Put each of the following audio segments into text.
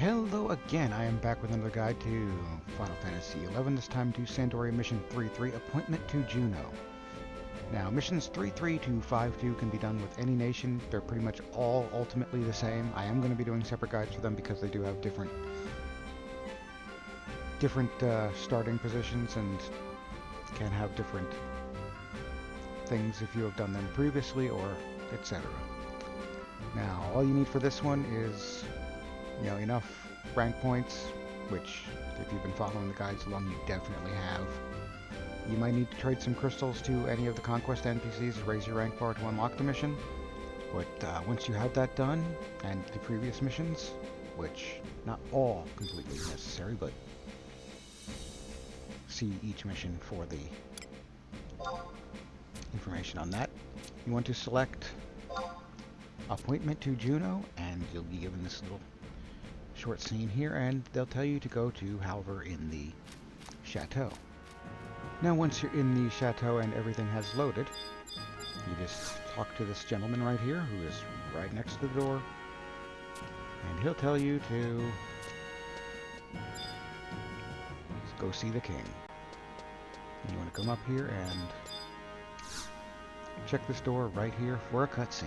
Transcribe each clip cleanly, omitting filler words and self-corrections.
Hello again, I am back with another guide to Final Fantasy XI, this time to Sandoria Mission 3-3, Appointment to Jeuno. Now, missions 3-3 to 5-2 can be done with any nation. They're pretty much all ultimately the same. I am going to be doing separate guides for them because they do have different starting positions and can have different things if you have done them previously or etc. Now, all you need for this one is enough rank points, which if you've been following the guides along, you definitely have. You might need to trade some crystals to any of the conquest NPCs to raise your rank bar to unlock the mission, but once you have that done, and the previous missions, which not all completely necessary, but see each mission for the information on that, you want to select Appointment to Jeuno, and you'll be given this little short scene here, and they'll tell you to go to Halver in the chateau. Now, once you're in the chateau and everything has loaded, you just talk to this gentleman right here, who is right next to the door, and he'll tell you to go see the king. And you want to come up here and check this door right here for a cutscene.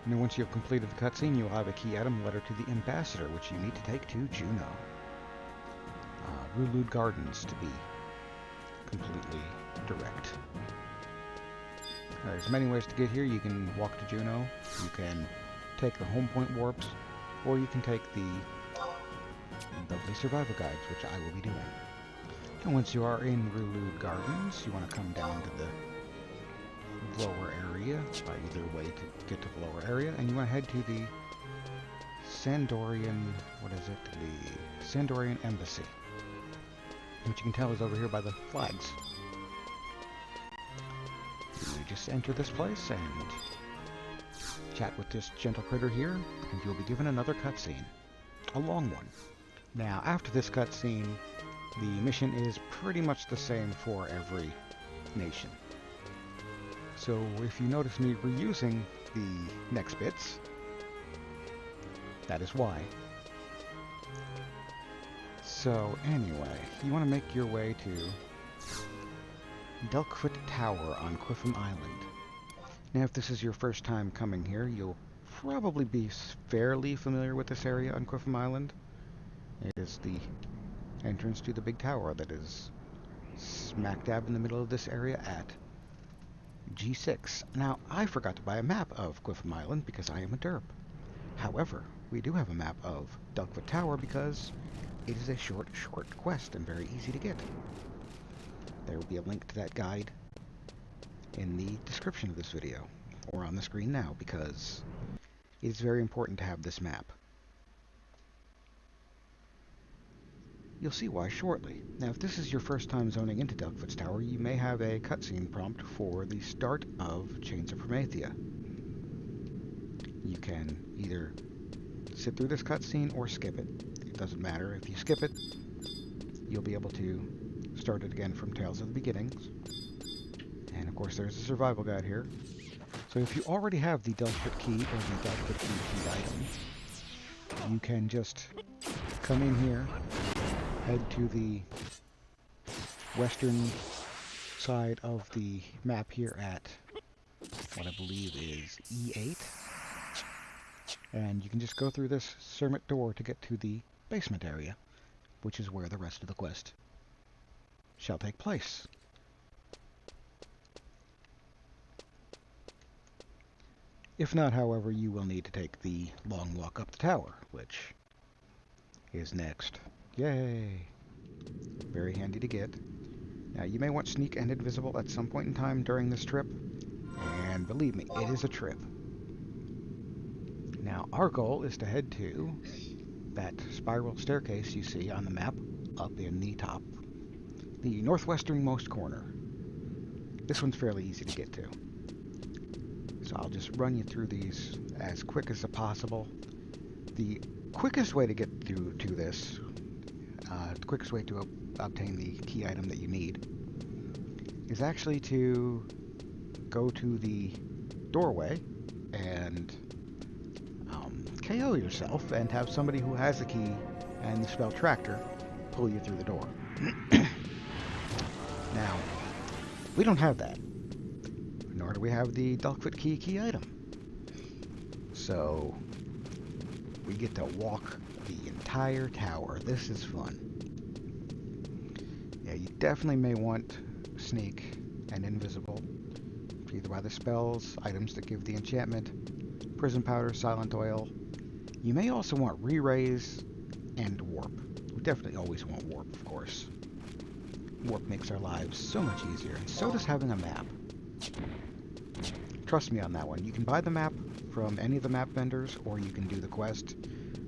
And once you have completed the cutscene, you'll have a key item letter to the ambassador, which you need to take to Jeuno. Rulude Gardens, to be completely direct. There's many ways to get here. You can walk to Jeuno, you can take the home point warps, or you can take the lovely survival guides, which I will be doing. And once you are in Rulude Gardens, you want to come down to the lower area, by either way to get to the lower area, and you want to head to the Sandorian, the Sandorian Embassy, which you can tell is over here by the flags. You just enter this place and chat with this gentle critter here, and you'll be given another cutscene, a long one. Now, after this cutscene, the mission is pretty much the same for every nation. So if you notice me reusing the next bits, that is why. So anyway, you want to make your way to Delkfoot Tower on Quiffum Island. Now, if this is your first time coming here, you'll probably be fairly familiar with this area on Quiffum Island. It is the entrance to the big tower that is smack dab in the middle of this area at G6. Now, I forgot to buy a map of Quiffum Island because I am a derp. However, we do have a map of Delkfoot Tower because it is a short quest and very easy to get. There will be a link to that guide in the description of this video, or on the screen now, because it is very important to have this map. You'll see why shortly. Now, if this is your first time zoning into Delkfoot's Tower, you may have a cutscene prompt for the start of Chains of Promethea. You can either sit through this cutscene or skip it. It doesn't matter. If you skip it, you'll be able to start it again from Tales of the Beginnings. And of course, there's a survival guide here. So if you already have the Delkfoot key, or the Delkfoot key item, you can just come in here, head to the western side of the map here at what I believe is E8, and you can just go through this Sermit door to get to the basement area, which is where the rest of the quest shall take place. If not, however, you will need to take the long walk up the tower, which is next. Yay! Very handy to get. Now, you may want Sneak and Invisible at some point in time during this trip, and believe me, it is a trip. Now, our goal is to head to that spiral staircase you see on the map up in the top, the northwesternmost corner. This one's fairly easy to get to, so I'll just run you through these as quick as possible. The quickest way to get to this, the quickest way to obtain the key item that you need, is actually to go to the doorway and KO yourself and have somebody who has a key and the spell Tractor pull you through the door. Now, we don't have that, nor do we have the Delkfoot key item. So, we get to walk the entire tower. This is fun. Yeah, you definitely may want Sneak and Invisible, either by the spells, items that give the enchantment, Prison Powder, Silent Oil. You may also want Re-Raise and Warp. We definitely always want Warp, of course. Warp makes our lives so much easier, and so does having a map. Trust me on that one. You can buy the map from any of the map vendors, or you can do the quest.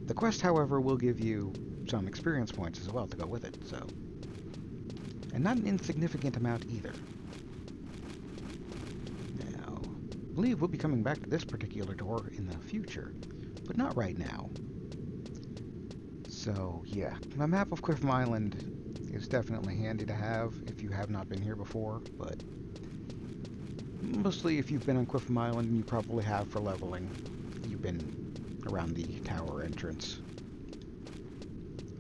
The quest, however, will give you some experience points as well to go with it, so... And not an insignificant amount either. Now, I believe we'll be coming back to this particular door in the future, but not right now. So, yeah, a map of Quiffum Island is definitely handy to have if you have not been here before, but mostly if you've been on Quiffum Island, and you probably have for leveling, you've been around the tower entrance.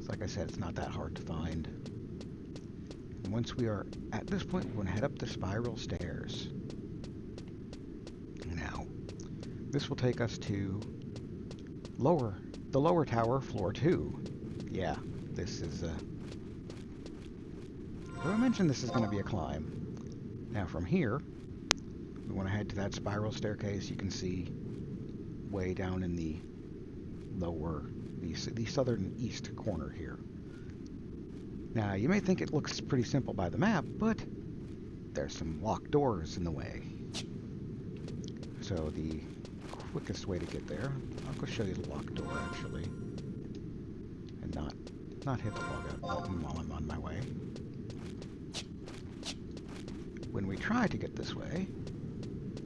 So like I said, it's not that hard to find. And once we are at this point, we're going to head up the spiral stairs. Now, this will take us to the lower tower, floor 2. Yeah, this is I mentioned this is going to be a climb. Now from here, we want to head to that spiral staircase you can see way down in the southern east corner here. Now, you may think it looks pretty simple by the map, but there's some locked doors in the way. So the quickest way to get there, I'll go show you the locked door actually, and not hit the logout button while I'm on my way. When we try to get this way,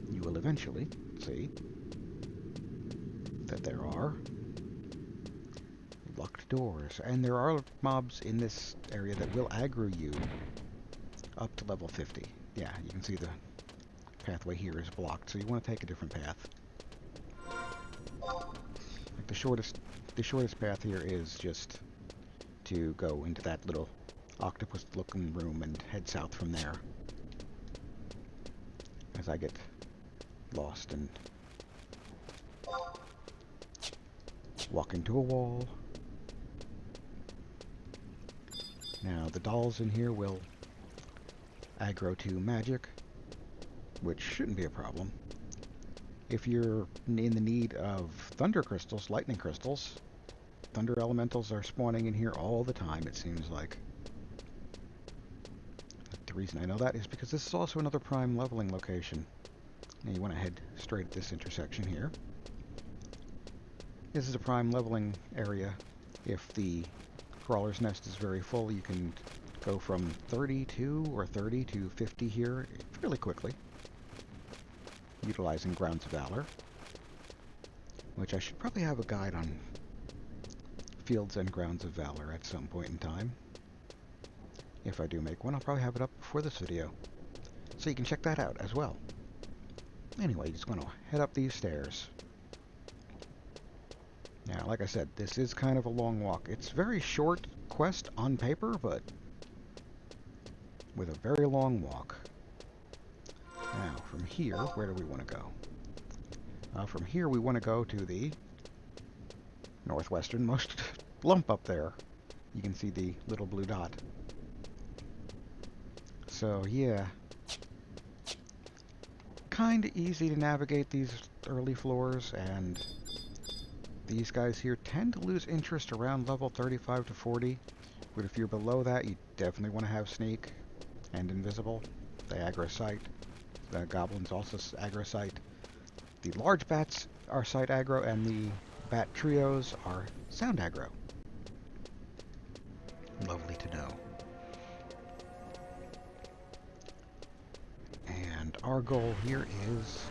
you will eventually see that there are locked doors, and there are mobs in this area that will aggro you up to level 50. Yeah, you can see the pathway here is blocked, so you want to take a different path. Like the shortest path here is just to go into that little octopus-looking room and head south from there. As I get lost and walk into a wall. Now, the dolls in here will aggro to magic, which shouldn't be a problem. If you're in the need of thunder crystals, lightning crystals, thunder elementals are spawning in here all the time, it seems like. The reason I know that is because this is also another prime leveling location. Now you want to head straight at this intersection here. This is a prime leveling area. If the crawler's nest is very full, you can go from 32 or 30 to 50 here fairly quickly, utilizing Grounds of Valor, which I should probably have a guide on Fields and Grounds of Valor at some point in time. If I do make one, I'll probably have it up before this video, so you can check that out as well. Anyway, just going to head up these stairs. Now, like I said, this is kind of a long walk. It's a very short quest on paper, but with a very long walk. Now, from here, where do we want to go? From here, we want to go to the northwesternmost lump up there. You can see the little blue dot. So, yeah. Kind of easy to navigate these early floors, and these guys here tend to lose interest around level 35 to 40, but if you're below that, you definitely want to have Sneak and Invisible. They aggro sight. The goblins also aggro sight. The large bats are sight aggro, and the bat trios are sound aggro. Lovely to know. And our goal here is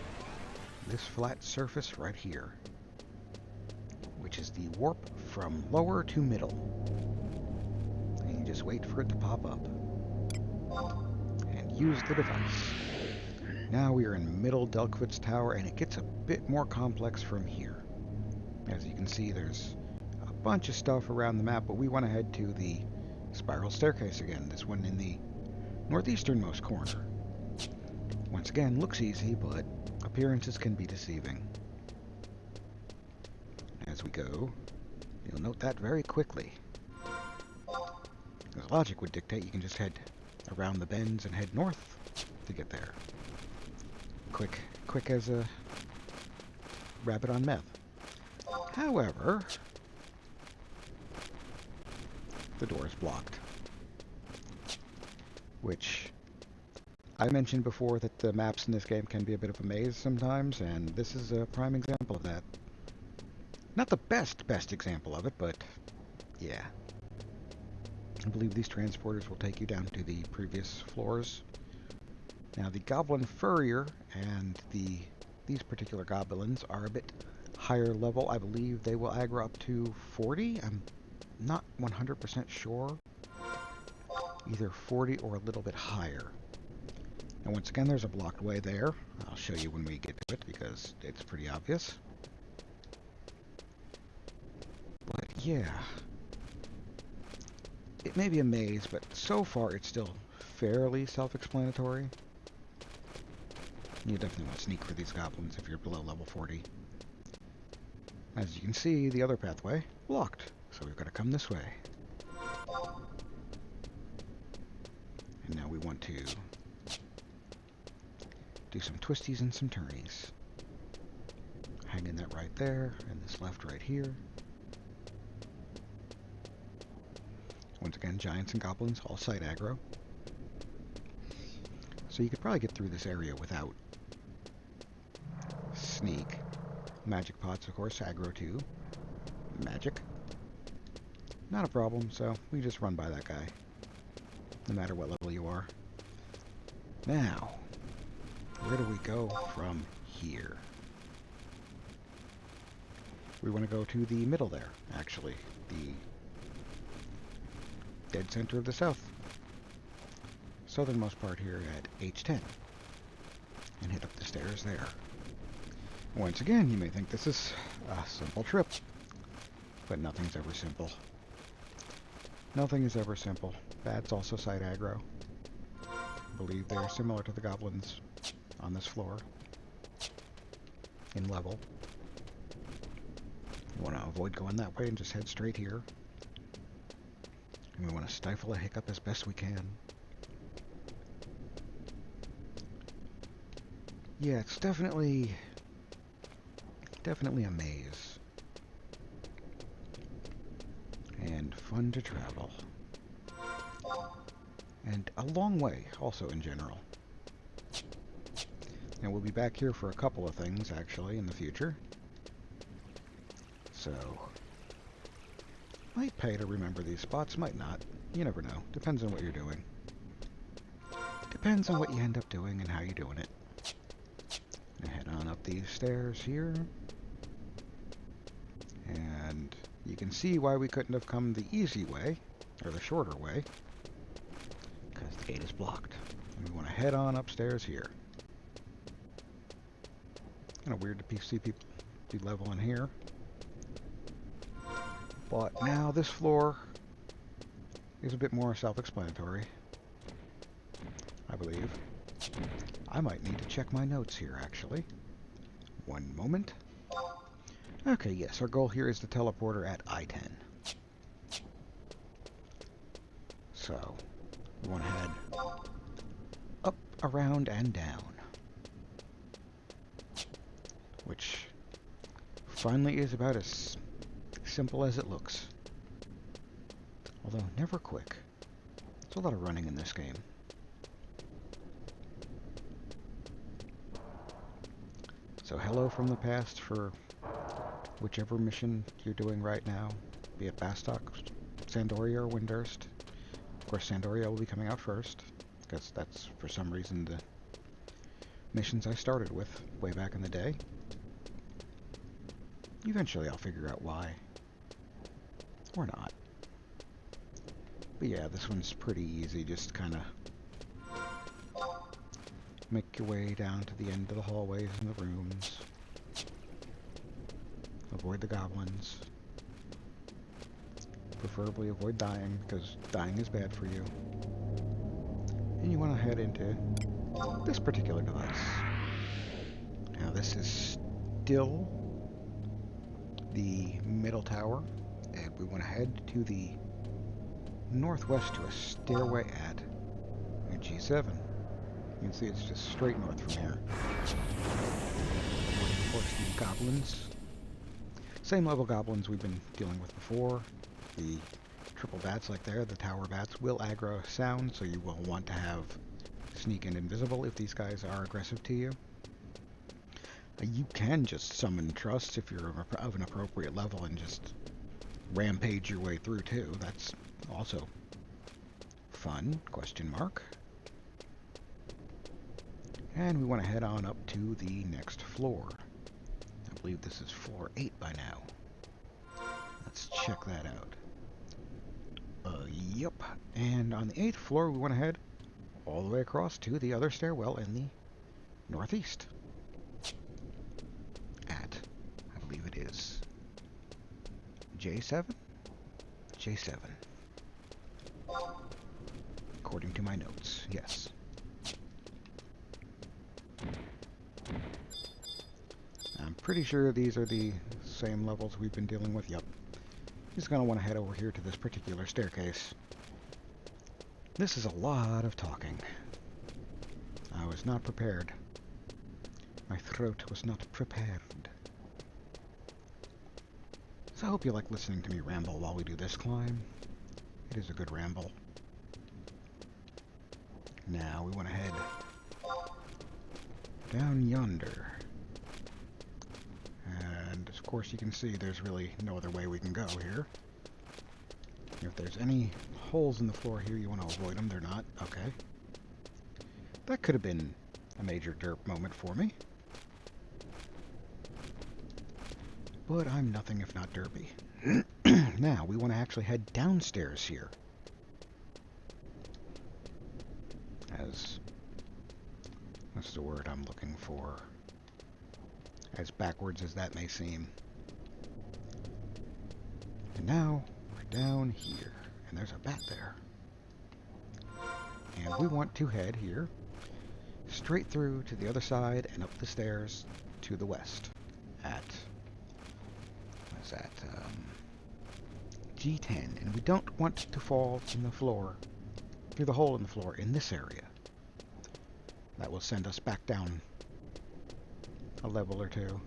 this flat surface right here, which is the warp from lower to middle. And you just wait for it to pop up. And use the device. Now we are in middle Delkfoot's tower, and it gets a bit more complex from here. As you can see, there's a bunch of stuff around the map, but we want to head to the spiral staircase again, this one in the northeasternmost corner. Once again, looks easy, but appearances can be deceiving. As we go, you'll note that very quickly. Because logic would dictate you can just head around the bends and head north to get there. Quick as a rabbit on meth. However, the door is blocked. Which, I mentioned before that the maps in this game can be a bit of a maze sometimes, and this is a prime example of that. Not the best example of it, but yeah. I believe these transporters will take you down to the previous floors. Now the Goblin Furrier and these particular goblins are a bit higher level. I believe they will aggro up to 40. I'm not 100% sure. Either 40 or a little bit higher. And once again, there's a blocked way there. I'll show you when we get to it because it's pretty obvious. But yeah. It may be a maze, but so far it's still fairly self-explanatory. You definitely want to sneak for these goblins if you're below level 40. As you can see, the other pathway blocked, so we've got to come this way. And now we want to do some twisties and some turnies. Hanging that right there, and this left right here. Once again, giants and goblins, all side aggro. So you could probably get through this area without sneak. Magic pots, of course, aggro too. Magic. Not a problem, so we just run by that guy. No matter what level you are. Now, where do we go from here? We want to go to the middle there, actually. The dead center of the southernmost part here at H10. And hit up the stairs there. Once again, you may think this is a simple trip. But nothing's ever simple. Nothing is ever simple. Bats also side aggro. I believe they're similar to the goblins on this floor. In level. You want to avoid going that way and just head straight here. And we want to stifle a hiccup as best we can. Yeah, it's definitely a maze. And fun to travel. And a long way, also in general. And we'll be back here for a couple of things, actually, in the future. So, might pay to remember these spots, might not. You never know. Depends on what you're doing. Depends on what you end up doing and how you're doing it. Now head on up these stairs here. And you can see why we couldn't have come the easy way, or the shorter way, because the gate is blocked. And we want to head on upstairs here. Kind of weird to see people be level in here. But now this floor is a bit more self-explanatory, I believe. I might need to check my notes here, actually. One moment. Okay, yes, our goal here is the teleporter at I-10. So, we want to head up, around, and down. Which finally is about as simple as it looks. Although never quick. There's a lot of running in this game. So hello from the past for whichever mission you're doing right now, be it Bastok, Sandoria, or Windurst. Of course, Sandoria will be coming out first, because that's, for some reason, the missions I started with way back in the day. Eventually I'll figure out why. Or not. But yeah, this one's pretty easy, just kind of make your way down to the end of the hallways and the rooms. Avoid the goblins. Preferably avoid dying, because dying is bad for you. And you want to head into this particular device. Now this is still the middle tower, and we want to head to the northwest to a stairway at G7. You can see it's just straight north from here. Of course, the goblins. Same level goblins we've been dealing with before. The triple bats like there, the tower bats, will aggro sound, so you will want to have sneak and invisible if these guys are aggressive to you. You can just summon trust if you're of an appropriate level and just rampage your way through too. That's also fun, question mark. And we want to head on up to the next floor. I believe this is floor 8 by now. Let's check that out. Yep. And on the 8th floor, we want to head all the way across to the other stairwell in the northeast. At, I believe it is J7? J7. According to my notes, yes. I'm pretty sure these are the same levels we've been dealing with. Yep. He's going to want to head over here to this particular staircase. This is a lot of talking. I was not prepared. My throat was not prepared. So I hope you like listening to me ramble while we do this climb. It is a good ramble. Now we want to head down yonder. And of course you can see there's really no other way we can go here. If there's any holes in the floor here, you want to avoid them. They're not. Okay. That could have been a major derp moment for me. But I'm nothing if not derpy. Now, we want to actually head downstairs here. What's the word I'm looking for? As backwards as that may seem. And now, we're down here. And there's a bat there. And we want to head here, straight through to the other side and up the stairs to the west. At, what's that? G10. And we don't want to fall in the floor, through the hole in the floor in this area. That will send us back down a level or two.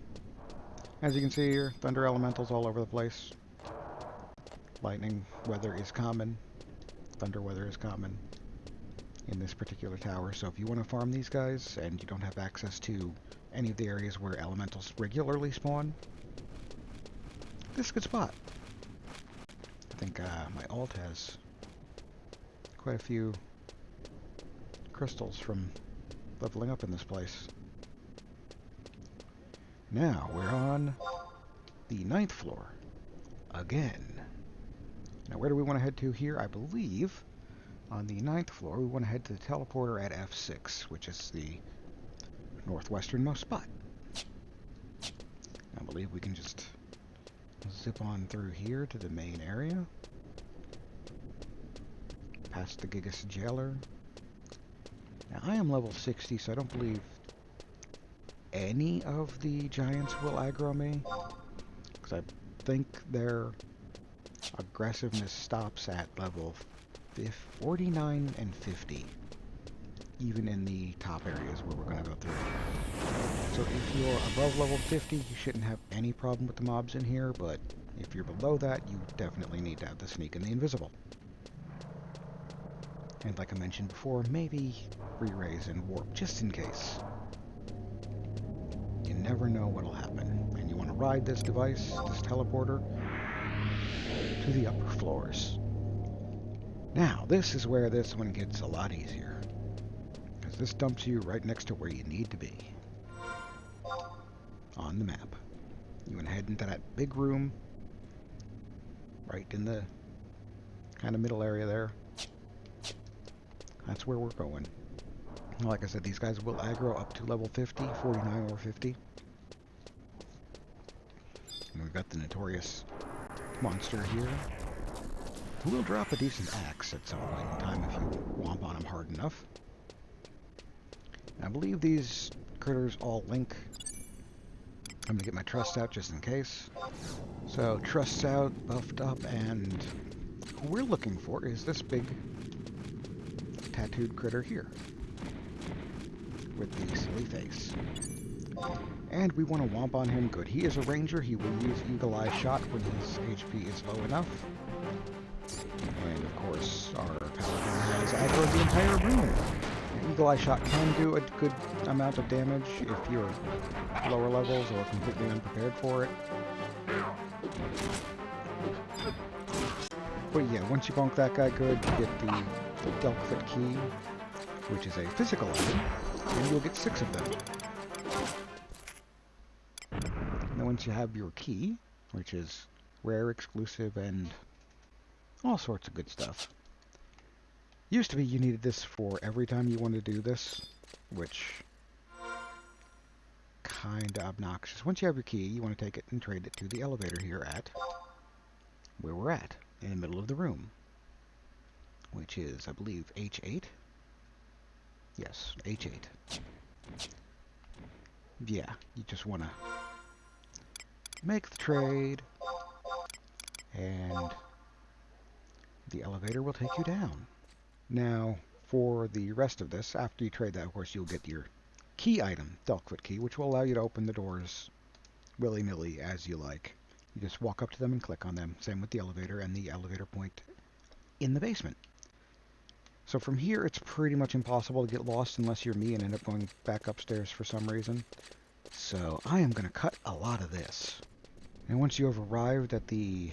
As you can see here, thunder elementals all over the place. Lightning weather is common. Thunder weather is common in this particular tower. So if you want to farm these guys and you don't have access to any of the areas where elementals regularly spawn, this is a good spot. I think my alt has quite a few crystals from leveling up in this place. Now we're on the 9th floor again. Now where do we want to head to here? I believe on the 9th floor we want to head to the teleporter at F6, which is the northwesternmost spot. I believe we can just zip on through here to the main area, past the Gigas Jailer. Now I am level 60, so I don't believe any of the giants will aggro me, because I think their aggressiveness stops at level 49 and 50, even in the top areas where we're going to go through. So if you're above level 50, you shouldn't have any problem with the mobs in here, but if you're below that, you definitely need to have the sneak and the invisible. And like I mentioned before, maybe re-raise and warp, just in case. You never know what'll happen, and you want to ride this device, this teleporter, to the upper floors. Now, this is where this one gets a lot easier, because this dumps you right next to where you need to be on the map. You want to head into that big room, right in the kind of middle area there. That's where we're going. Like I said, these guys will aggro up to level 50, 49 or 50. And we've got the notorious monster here, who will drop a decent axe at some point in time if you womp on him hard enough. I believe these critters all link. I'm gonna get my trust out just in case. So trust's out, buffed up, and who we're looking for is this big tattooed critter here with the silly face. And we want to womp on him good. He is a ranger. He will use Eagle Eye Shot when his HP is low enough. And of course, our paladin has aggroed the entire room. Eagle Eye Shot can do a good amount of damage if you're lower levels or completely unprepared for it. But yeah, once you bonk that guy good, you get the Delkfoot Key, which is a physical item, and you'll get 6 of them. And then once you have your key, which is rare, exclusive, and all sorts of good stuff. Used to be you needed this for every time you want to do this, which kinda obnoxious. Once you have your key, you want to take it and trade it to the elevator here at where we're at, in the middle of the room, which is, I believe, H8? Yes, H8. Yeah, you just want to make the trade, and the elevator will take you down. Now, for the rest of this, after you trade that, of course, you'll get your key item, Delkfoot Key, which will allow you to open the doors willy-nilly as you like. You just walk up to them and click on them. Same with the elevator and the elevator point in the basement. So from here, it's pretty much impossible to get lost unless you're me and end up going back upstairs for some reason. So I am going to cut a lot of this. And once you have arrived at the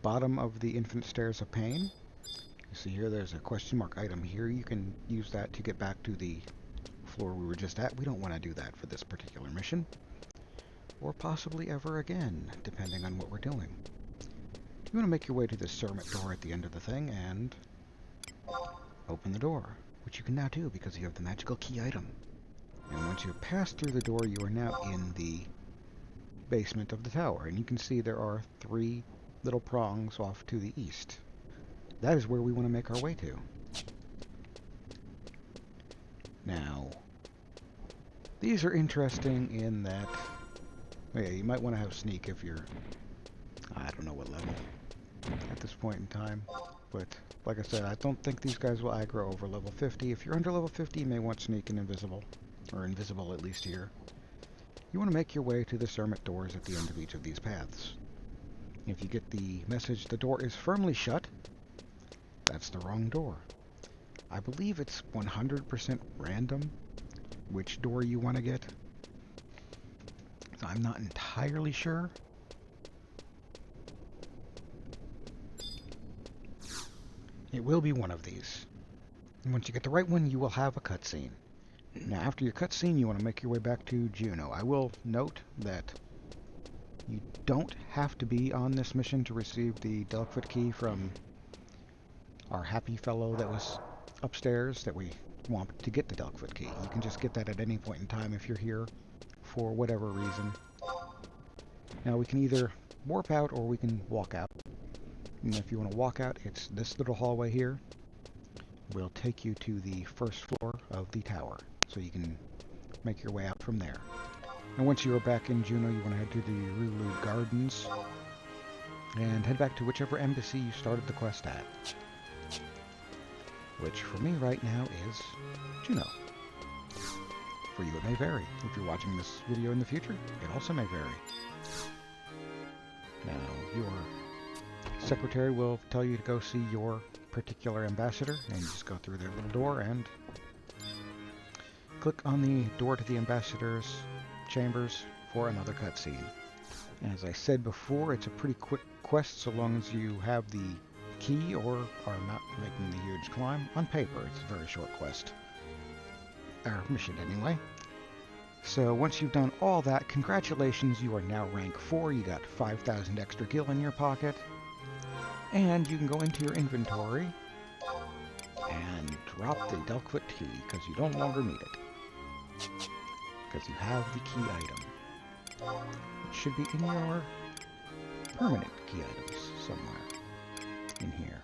bottom of the Infinite Stairs of Pain, you see here there's a question mark item here. You can use that to get back to the floor we were just at. We don't want to do that for this particular mission. Or possibly ever again, depending on what we're doing. You want to make your way to the Sermit door at the end of the thing and open the door, which you can now do because you have the magical key item. And once you pass through the door, you are now in the basement of the tower, and you can see there are 3 little prongs off to the east. That is where we want to make our way to. Now, these are interesting in that, yeah, you might want to have sneak if you're, I don't know what level at this point in time, but like I said, I don't think these guys will aggro over level 50. If you're under level 50, you may want sneak and invisible, or invisible at least here. You want to make your way to the Sermit doors at the end of each of these paths. If you get the message the door is firmly shut, that's the wrong door. I believe it's 100% random which door you want to get. So I'm not entirely sure. It will be one of these. And once you get the right one, you will have a cutscene. Now, after your cutscene, you want to make your way back to Jeuno. I will note that you don't have to be on this mission to receive the Delkfoot Key from our happy fellow that was upstairs that we want to get the Delkfoot Key. You can just get that at any point in time if you're here for whatever reason. Now, we can either warp out or we can walk out. And if you want to walk out, it's this little hallway here. Will take you to the first floor of the tower, so you can make your way out from there. And once you are back in Jeuno, you want to head to the Rulu Gardens and head back to whichever embassy you started the quest at. Which for me right now is Jeuno. For you it may vary. If you're watching this video in the future, it also may vary. Now, your secretary will tell you to go see your particular ambassador, and you just go through their little door and click on the door to the ambassador's chambers for another cutscene. As I said before, it's a pretty quick quest so long as you have the key or are not making the huge climb. On paper, it's a very short quest. Or mission, anyway. So once you've done all that, congratulations, you are now rank 4. You got 5,000 extra gil in your pocket. And you can go into your inventory and drop the Delkfoot Key, because you no longer need it. Because you have the key item. It should be in your permanent key items somewhere in here.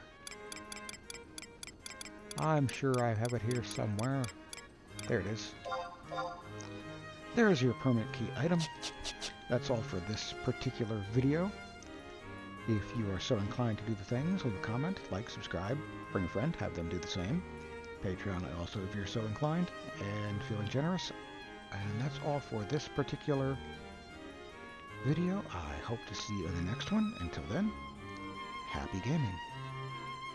I'm sure I have it here somewhere. There it is. There's your permanent key item. That's all for this particular video. If you are so inclined to do the things, leave a comment, like, subscribe, bring a friend, have them do the same. Patreon also if you're so inclined and feeling generous. And that's all for this particular video. I hope to see you in the next one. Until then, happy gaming.